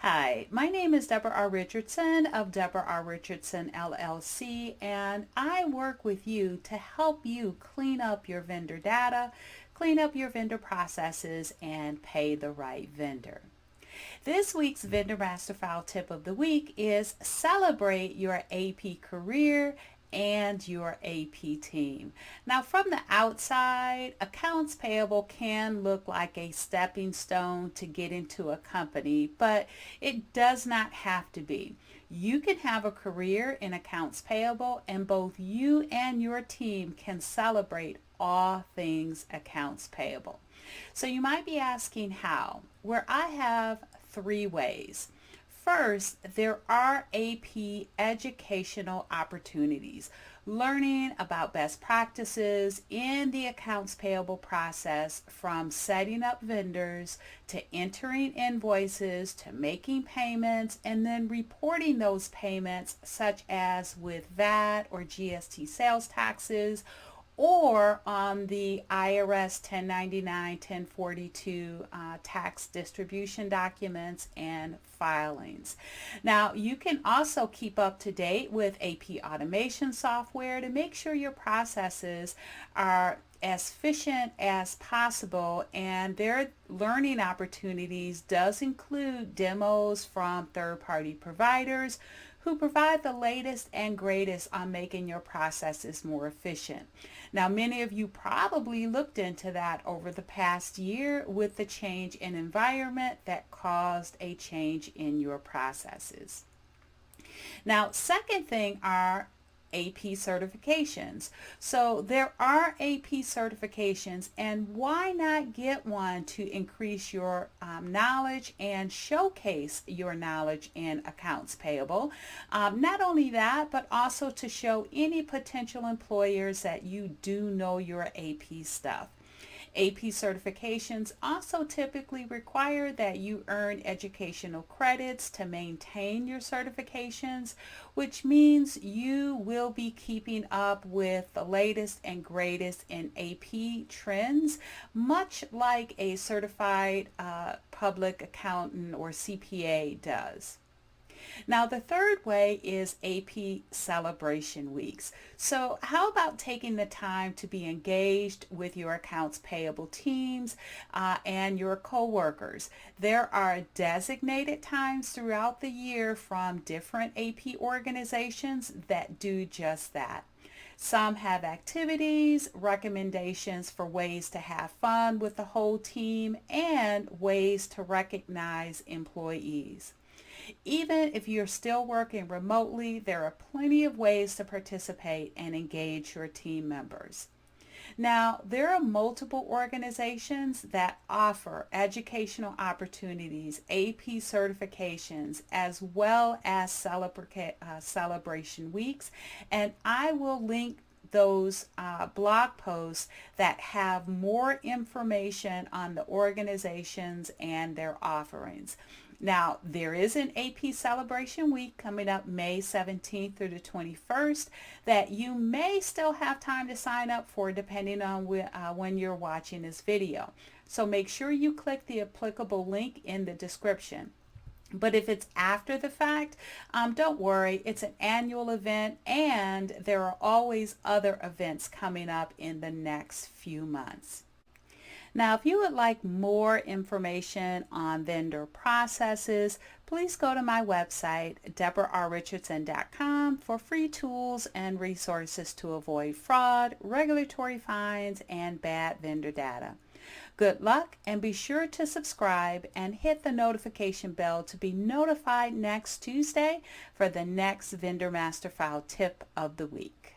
Hi, my name is Debra R. Richardson of Debra R. Richardson LLC, and I work with you to help you clean up your vendor data, clean up your vendor processes, and pay the right vendor. This week's Vendor Master File tip of the week is celebrate your AP career and your AP team. Now, from the outside, accounts payable can look like a stepping stone to get into a company, but it does not have to be. You can have a career in accounts payable, and both you and your team can celebrate all things accounts payable. So you might be asking how. Where I have three ways. First, there are AP educational opportunities, learning about best practices in the accounts payable process, from setting up vendors to entering invoices to making payments and then reporting those payments, such as with VAT or GST sales taxes, or on the IRS 1099, 1042 tax distribution documents and filings. Now, you can also keep up to date with AP automation software to make sure your processes are as efficient as possible, and their learning opportunities does include demos from third-party providers who provide the latest and greatest on making your processes more efficient. Now, many of you probably looked into that over the past year with the change in environment that caused a change in your processes. Now, second thing are AP certifications. So there are AP certifications, and why not get one to increase your knowledge and showcase your knowledge in accounts payable? Not only that, but also to show any potential employers that you do know your AP stuff. AP certifications also typically require that you earn educational credits to maintain your certifications, which means you will be keeping up with the latest and greatest in AP trends, much like a certified public accountant or CPA does. Now, the third way is AP celebration weeks. So how about taking the time to be engaged with your accounts payable teams and your coworkers? There are designated times throughout the year from different AP organizations that do just that. Some have activities, recommendations for ways to have fun with the whole team, and ways to recognize employees. Even if you're still working remotely, there are plenty of ways to participate and engage your team members. Now, there are multiple organizations that offer educational opportunities, AP certifications, as well as celebration weeks, and I will link those blog posts that have more information on the organizations and their offerings. Now, there is an AP Celebration Week coming up May 17th through the 21st that you may still have time to sign up for, depending on when you're watching this video. So make sure you click the applicable link in the description. But if it's after the fact, don't worry. It's an annual event, and there are always other events coming up in the next few months. Now, if you would like more information on vendor processes, please go to my website, debrarrichardson.com, for free tools and resources to avoid fraud, regulatory fines, and bad vendor data. Good luck, and be sure to subscribe and hit the notification bell to be notified next Tuesday for the next Vendor Master File tip of the week.